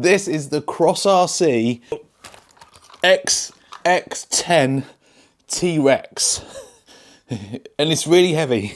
This is the Cross RC XX10 T-Rex. And it's really heavy.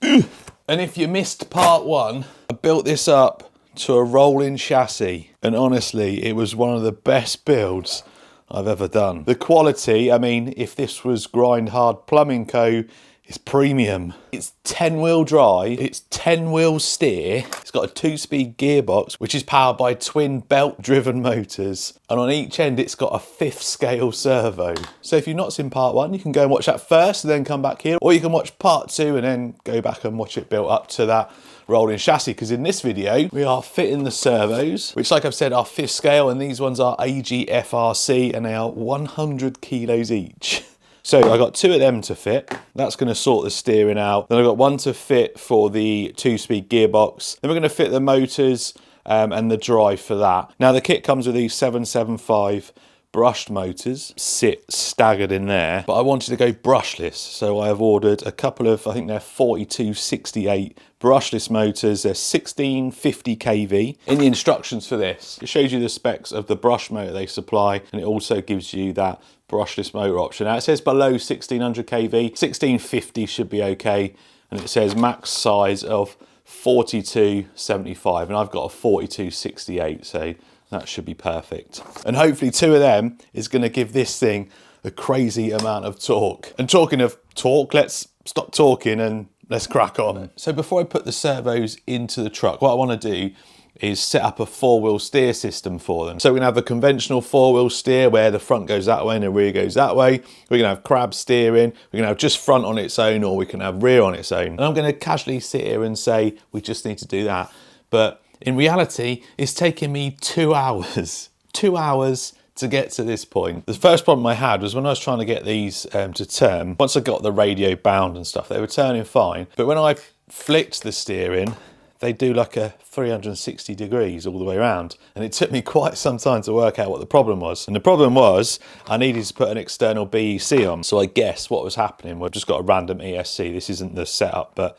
And if you missed part one, I built this up to a rolling chassis. And honestly, it was one of the best builds I've ever done. The quality, I mean, if this was Grind Hard Plumbing Co., it's premium. It's 10-wheel drive, it's 10-wheel steer, it's got a 2-speed gearbox, which is powered by twin belt-driven motors, and on each end it's got a 5th scale servo. So if you've not seen part one, you can go and watch that first and then come back here, or you can watch part two and then go back and watch it built up to that rolling chassis, because in this video we are fitting the servos, which, like I've said, are 5th scale, and these ones are AGFRC and they are 100 kilos each. So I got 2 of them to fit. That's going to sort the steering out. Then I've got 1 to fit for the 2-speed gearbox. Then we're going to fit the motors and the drive for that. Now the kit comes with these 775 brushed motors, sit staggered in there, but I wanted to go brushless. So I have ordered a couple of, I think they're 4268 brushless motors. They're 1650 kV. In the instructions for this, it shows you the specs of the brush motor they supply, and it also gives you that brushless motor option. Now it says below 1600 kV, 1650 should be okay, and it says max size of 4275, and I've got a 4268, so that should be perfect. And hopefully 2 of them is going to give this thing a crazy amount of torque. And talking of torque, let's stop talking and let's crack on. So before I put the servos into the truck, what I want to do is set up a 4-wheel steer system for them. So we're gonna have the conventional 4-wheel steer where the front goes that way and the rear goes that way. We're gonna have crab steering. We're gonna have just front on its own, or we can have rear on its own. And I'm gonna casually sit here and say, we just need to do that. But in reality, it's taken me 2 hours. 2 hours to get to this point. The first problem I had was when I was trying to get these to turn. Once I got the radio bound and stuff, they were turning fine. But when I flicked the steering, they do like a 360 degrees all the way around. And it took me quite some time to work out what the problem was. And the problem was I needed to put an external BEC on. So I guess what was happening, well, I've just got a random ESC. This isn't the setup, but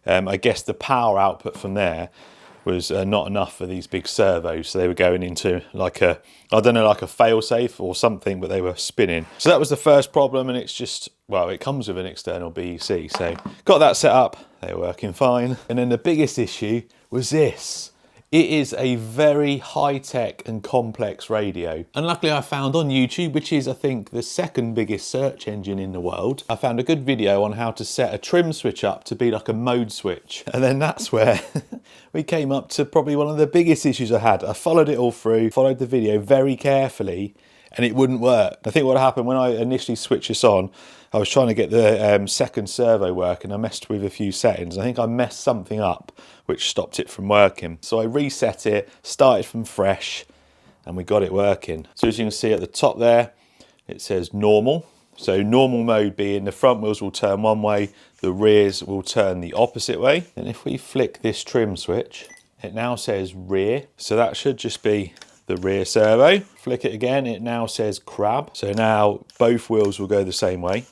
I guess the power output from there was not enough for these big servos. So they were going into like a, I don't know, like a fail-safe or something, but they were spinning. So that was the first problem, and it's just, well, it comes with an external BEC. So got that set up, they were working fine. And then the biggest issue was this. It is a very high-tech and complex radio. And luckily I found on YouTube, which is I think the 2nd biggest search engine in the world, I found a good video on how to set a trim switch up to be like a mode switch. And then that's where we came up to probably one of the biggest issues I had. I followed it all through, followed the video very carefully, and it wouldn't work. I think what happened when I initially switched this on, I was trying to get the 2nd servo working. I messed with a few settings. I think I messed something up which stopped it from working. So I reset it, started from fresh, and we got it working. So as you can see at the top there, it says normal. So normal mode being the front wheels will turn one way, the rears will turn the opposite way. And if we flick this trim switch, it now says rear. So that should just be the rear servo. Flick it again, it now says crab. So now both wheels will go the same way.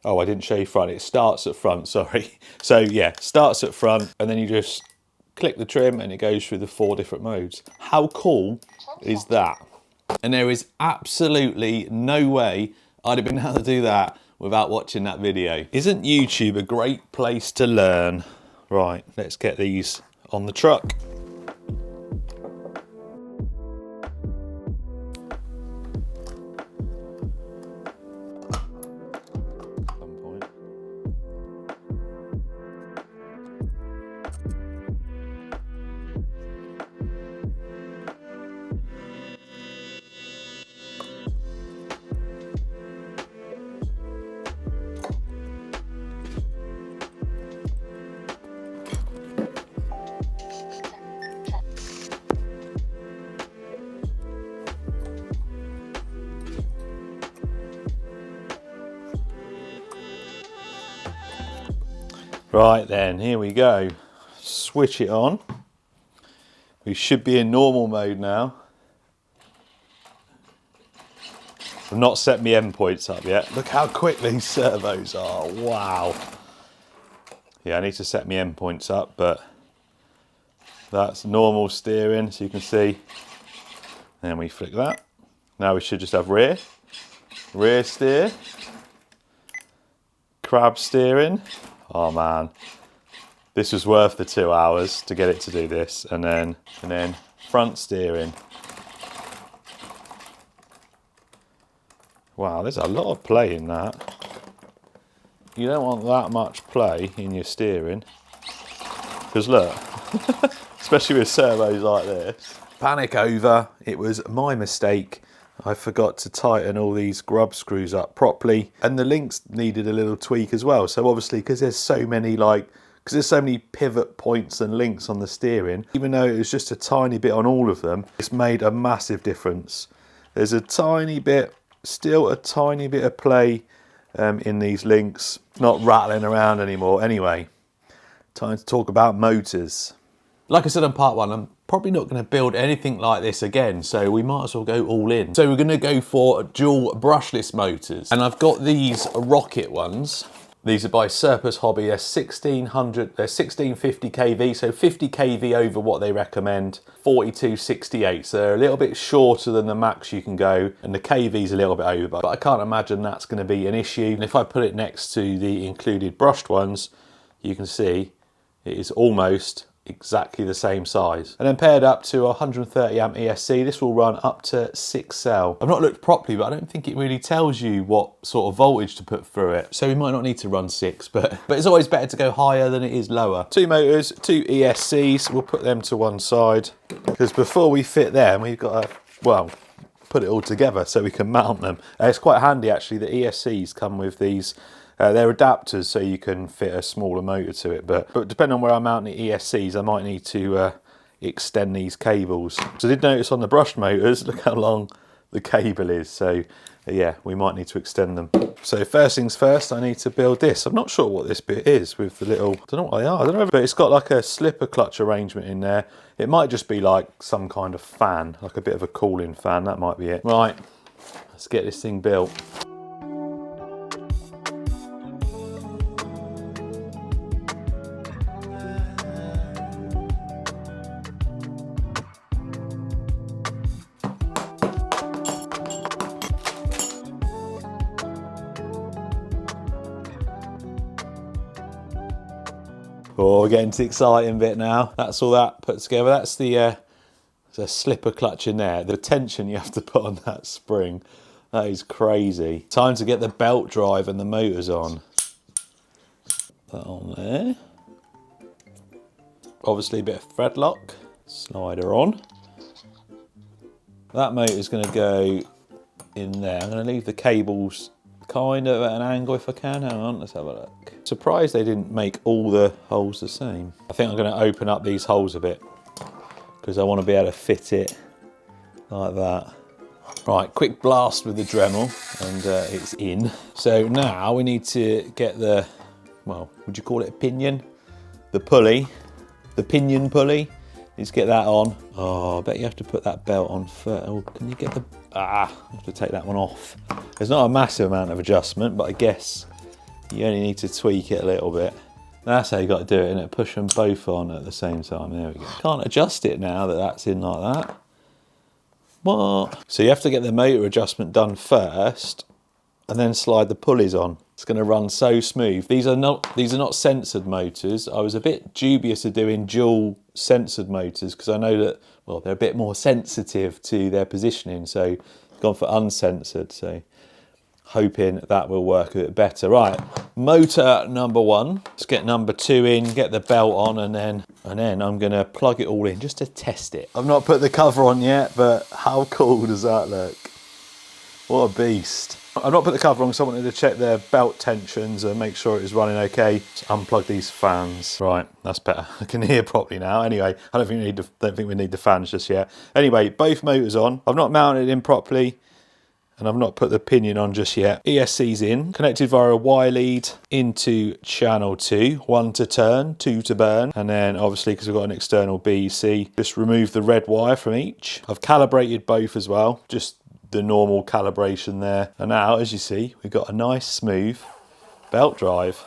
Oh, I didn't show you front, it starts at front, sorry. So yeah, starts at front, and then you just click the trim and it goes through the 4 different modes. How cool is that? And there is absolutely no way I'd have been able to do that without watching that video. Isn't YouTube a great place to learn? Right, let's get these on the truck. Right then, here we go. Switch it on. We should be in normal mode now. I've not set my endpoints up yet. Look how quick these servos are, wow. Yeah, I need to set my endpoints up, but that's normal steering, so you can see Then we flick that. Now we should just have rear steer, crab steering. Oh man, this was worth the 2 hours to get it to do this. And then front steering. Wow, there's a lot of play in that. You don't want that much play in your steering. Because look, especially with servos like this. Panic over, it was my mistake. I forgot to tighten all these grub screws up properly. And the links needed a little tweak as well. So obviously, because there's so many pivot points and links on the steering, even though it was just a tiny bit on all of them, it's made a massive difference. There's a tiny bit, still a tiny bit of play in these links, not rattling around anymore. Anyway, time to talk about motors. Like I said on part one, I'm probably not going to build anything like this again, so we might as well go all in. So we're going to go for dual brushless motors, and I've got these rocket ones. These are by Surplus Hobby. They're 1650 kV, so 50 kV over what they recommend, 4268. So they're a little bit shorter than the max you can go, and the kV's a little bit over, but I can't imagine that's going to be an issue. And if I put it next to the included brushed ones, you can see it is almost exactly the same size. And then paired up to 130 amp ESC, this will run up to 6 cell. I've not looked properly, but I don't think it really tells you what sort of voltage to put through it. So we might not need to run 6, but it's always better to go higher than it is lower. 2 motors, 2 ESCs, we'll put them to one side, because before we fit them, we've got to, well, put it all together so we can mount them. It's quite handy actually, the ESCs come with these they're adapters, so you can fit a smaller motor to it, but depending on where I mount the ESCs, I might need to extend these cables. So I did notice on the brushed motors, look how long the cable is, so yeah, we might need to extend them. So first things first, I need to build this. I'm not sure what this bit is with the little, I don't know what they are, I don't know, but it's got like a slipper clutch arrangement in there. It might just be like some kind of fan, like a bit of a cooling fan, that might be it. Right, let's get this thing built. Oh, we're getting to the exciting bit now. That's all that put together. That's the slipper clutch in there. The tension you have to put on that spring, that is crazy. Time to get the belt drive and the motors on. That on there. Obviously a bit of thread lock. Slider on. That motor is going to go in there. I'm going to leave the cables kind of at an angle if I can. Hang on, let's have a look. Surprised they didn't make all the holes the same. I think I'm going to open up these holes a bit because I want to be able to fit it like that. Right, quick blast with the Dremel and it's in. So now we need to get the, well, would you call it a pinion? The pulley, the pinion pulley. Let's get that on. Oh, I bet you have to put that belt on first. Oh, can you get the, I have to take that one off. There's not a massive amount of adjustment, but I guess you only need to tweak it a little bit. That's how you got to do it, innit? Push them both on at the same time. There we go. Can't adjust it now that that's in like that. What? So you have to get the motor adjustment done first and then slide the pulleys on. It's going to run so smooth. These are not censored motors. I was a bit dubious of doing dual censored motors because I know that, well, they're a bit more sensitive to their positioning, so I've gone for uncensored, so hoping that will work a bit better. Right, motor number 1. Let's get number 2 in, get the belt on, and then I'm going to plug it all in just to test it. I've not put the cover on yet, but how cool does that look? What a beast. I've not put the cover on because I wanted to check their belt tensions and make sure it was running okay. Just unplug these fans. Right, that's better. I can hear properly now. Anyway, I don't think we need the fans just yet. Anyway, both motors on. I've not mounted it in properly and I've not put the pinion on just yet. ESC's in, connected via a wire lead into channel 2. 1 to turn, 2 to burn. And then obviously, because we've got an external BEC, just remove the red wire from each. I've calibrated both as well, just the normal calibration there. And now, as you see, we've got a nice smooth belt drive.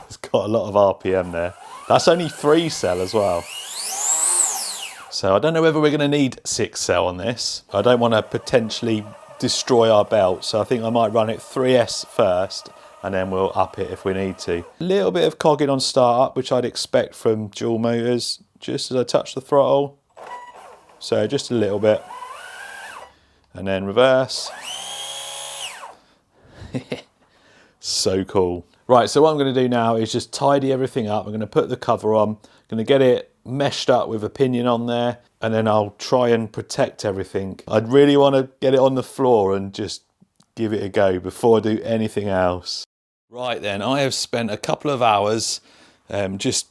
It's got a lot of RPM there. That's only 3 cell as well. So I don't know whether we're going to need 6 cell on this. I don't want to potentially destroy our belt, so I think I might run it 3S first, and then we'll up it if we need to. A little bit of cogging on startup, which I'd expect from dual motors, just as I touch the throttle. So just a little bit. And then reverse. So cool. Right, so what I'm going to do now is just tidy everything up. I'm going to put the cover on, going to get it meshed up with a pinion on there, and then I'll try and protect everything. I'd really want to get it on the floor and just give it a go before I do anything else. Right then, I have spent a couple of hours just,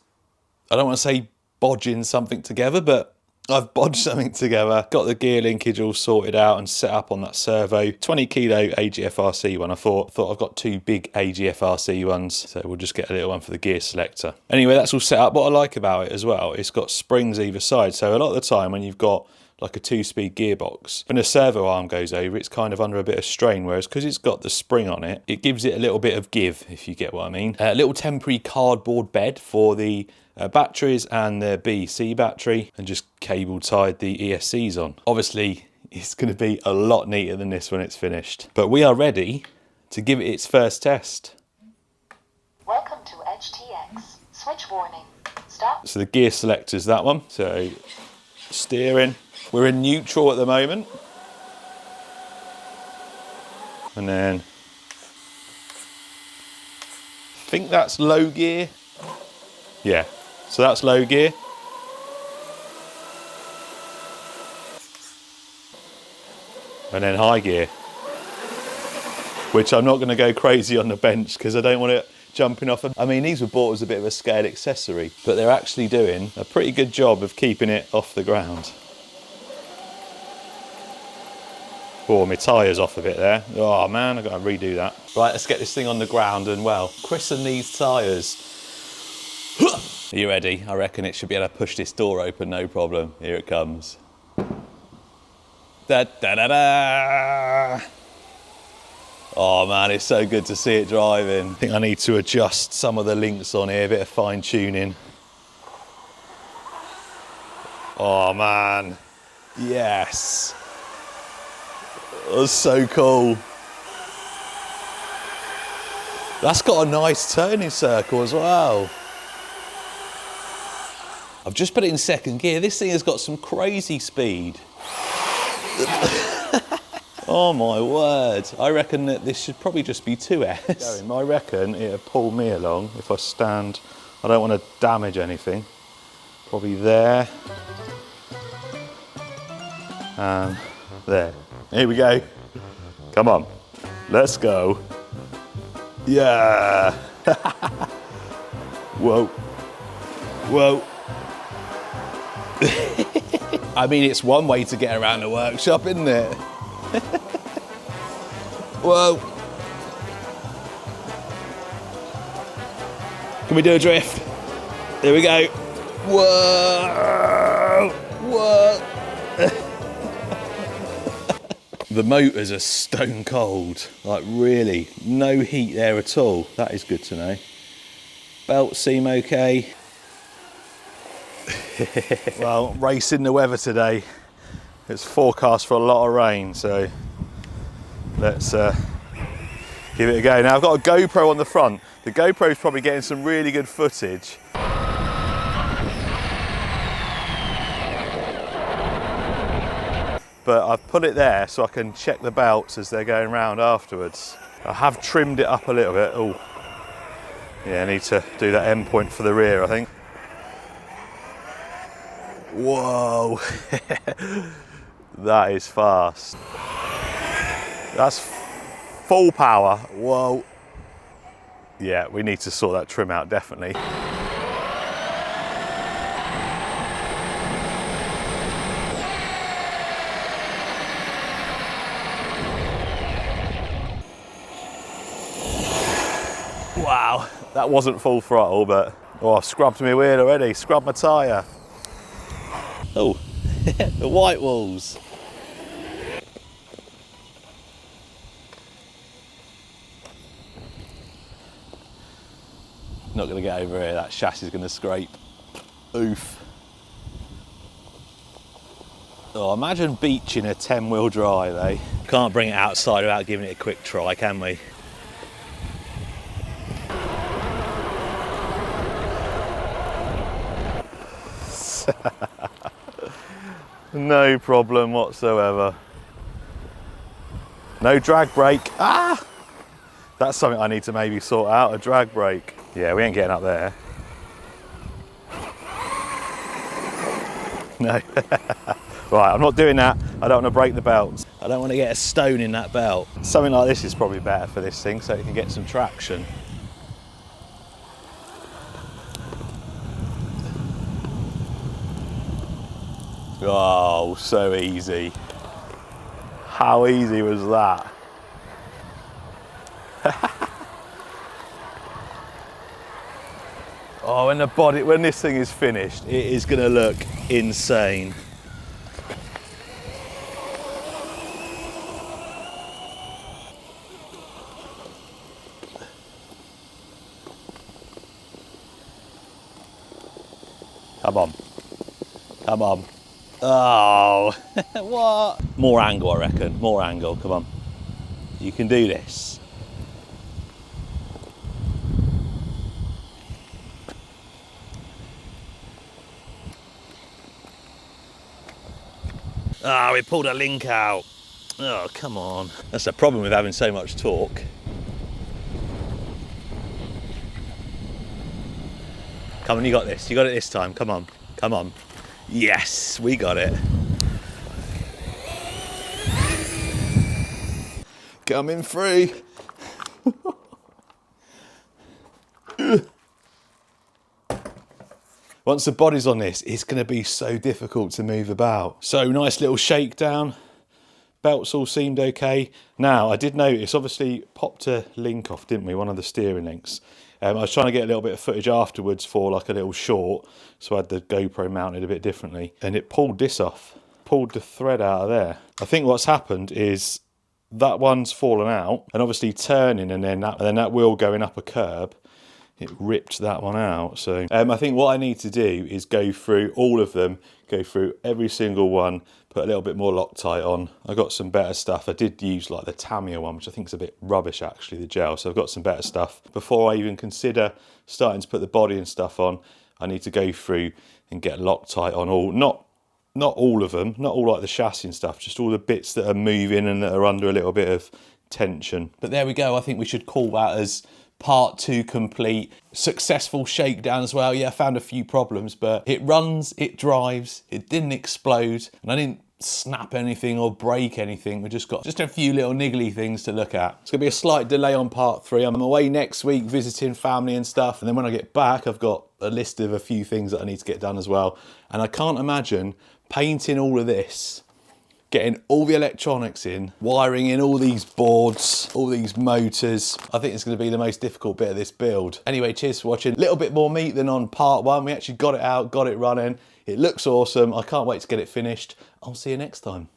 I don't want to say bodging something together, but I've bodged something together, got the gear linkage all sorted out and set up on that servo. 20 kilo AGFRC one. I thought I've got 2 big AGFRC ones, so we'll just get a little one for the gear selector. Anyway, that's all set up. What I like about it as well, it's got springs either side. So a lot of the time when you've got like a 2-speed gearbox, when a servo arm goes over, it's kind of under a bit of strain, whereas because it's got the spring on it, it gives it a little bit of give, if you get what I mean. A little temporary cardboard bed for the batteries and the BC battery, and just cable tied the ESCs on. Obviously, it's going to be a lot neater than this when it's finished. But we are ready to give it its first test. Welcome to HTX. Switch warning. Stop. So the gear selector's that one. So steering. We're in neutral at the moment. And then I think that's low gear. Yeah, so that's low gear. And then high gear. Which I'm not going to go crazy on the bench because I don't want it jumping off. I mean, these were bought as a bit of a scale accessory, but they're actually doing a pretty good job of keeping it off the ground. Oh, my tyre's off a bit there. Oh man, I've got to redo that. Right, let's get this thing on the ground and, well, christen these tyres. Are you ready? I reckon it should be able to push this door open, no problem. Here it comes. Da da da da! Oh man, it's so good to see it driving. I think I need to adjust some of the links on here, a bit of fine tuning. Oh man, yes. That's so cool. That's got a nice turning circle as well. I've just put it in second gear. This thing has got some crazy speed. Oh my word. I reckon that this should probably just be 2S. I reckon it'll pull me along if I stand. I don't want to damage anything. Probably there. And there. Here we go. Come on. Let's go. Yeah. Whoa. Whoa. I mean, it's one way to get around the workshop, isn't it? Whoa. Can we do a drift? There we go. Whoa. Whoa. The motors are stone cold. Like, really, no heat there at all. That is good to know. Belts seem okay. Well, racing the weather today. It's forecast for a lot of rain, so let's give it a go. Now I've got a GoPro on the front. The GoPro's probably getting some really good footage. But I've put it there so I can check the belts as they're going round afterwards. I have trimmed it up a little bit. Oh, yeah, I need to do that end point for the rear, I think. Whoa, that is fast. That's full power. Whoa. Yeah, we need to sort that trim out, definitely. Wow, that wasn't full throttle, but oh, I've scrubbed my wheel already, scrubbed my tyre. Oh, the white walls. Not going to get over here, that chassis is going to scrape. Oof. Oh, imagine beaching a 10-wheel drive, eh? Can't bring it outside without giving it a quick try, can we? No problem whatsoever. No drag brake. Ah! That's something I need to maybe sort out, a drag brake. Yeah, we ain't getting up there. No. Right, I'm not doing that. I don't want to break the belts. I don't want to get a stone in that belt. Something like this is probably better for this thing so it can get some traction. Oh, so easy. How easy was that? Oh, when this thing is finished, it is going to look insane. Come on. Come on. Oh, what? More angle, I reckon. More angle, come on. You can do this. Ah, we pulled a link out. Oh, come on. That's the problem with having so much torque. Come on, you got this. You got it this time. Come on. Come on. Yes, we got it. Coming through. Once the body's on this, it's going to be so difficult to move about. So nice little shakedown. Belts all seemed okay. Now, I did notice, obviously, popped a link off, didn't we? One of the steering links. I was trying to get a little bit of footage afterwards for like a little short, so I had the GoPro mounted a bit differently, and it pulled this off, pulled the thread out of there. I think what's happened is that one's fallen out, and obviously turning and then that wheel going up a curb, it ripped that one out. So I think what I need to do is go through all of them, go through every single one, put a little bit more Loctite on. I got some better stuff. I did use like the Tamiya one, which I think is a bit rubbish actually, the gel. So I've got some better stuff. Before I even consider starting to put the body and stuff on, I need to go through and get Loctite on all, not all of them, not all like the chassis and stuff, just all the bits that are moving and that are under a little bit of tension. But there we go. I think we should call that as part 2 complete. Successful shakedown as well. Yeah, I found a few problems, but it runs, it drives, it didn't explode, and I didn't snap anything or break anything. We just got a few little niggly things to look at. It's gonna be a slight delay on part 3. I'm away next week visiting family and stuff, and then when I get back, I've got a list of a few things that I need to get done as well. And I can't imagine painting all of this, getting all the electronics in, wiring in all these boards, all these motors. I think it's going to be the most difficult bit of this build. Anyway, cheers for watching. A little bit more meat than on part 1. We actually got it out, got it running. It looks awesome. I can't wait to get it finished. I'll see you next time.